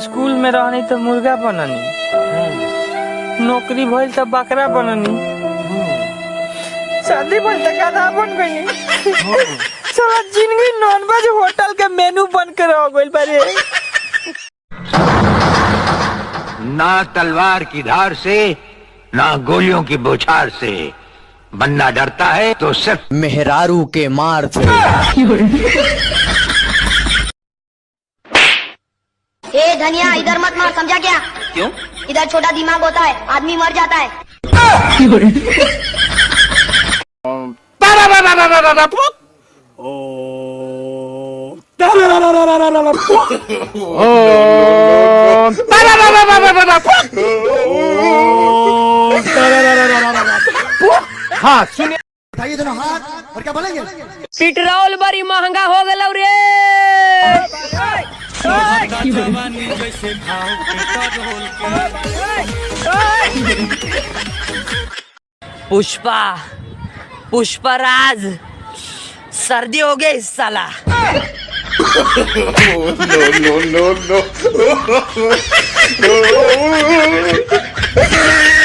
School में रहनी तो मुर्गा बननी, नौकरी भइल तो बकरा बननी, शादी भइल तो गधा बन गई। सारा जिंदगी नॉनवेज होटल के मेनू बन के रह गइल बारे। ना तलवार की धार से ना गोलियों की बौछार से बन्ना डरता है तो सिर्फ मेहरारू के मार से। ए धनिया इधर मत मार, समझा क्या? क्यों? इधर छोटा दिमाग होता है, आदमी मर जाता है। हाँ सुनिए, उठाइए दोनों हाथ और क्या बोलेंगे? पेट्रोल बड़ी महंगा हो गया रे। पुष्पा पुष्पराज सर्दी हो गई इस साला। no.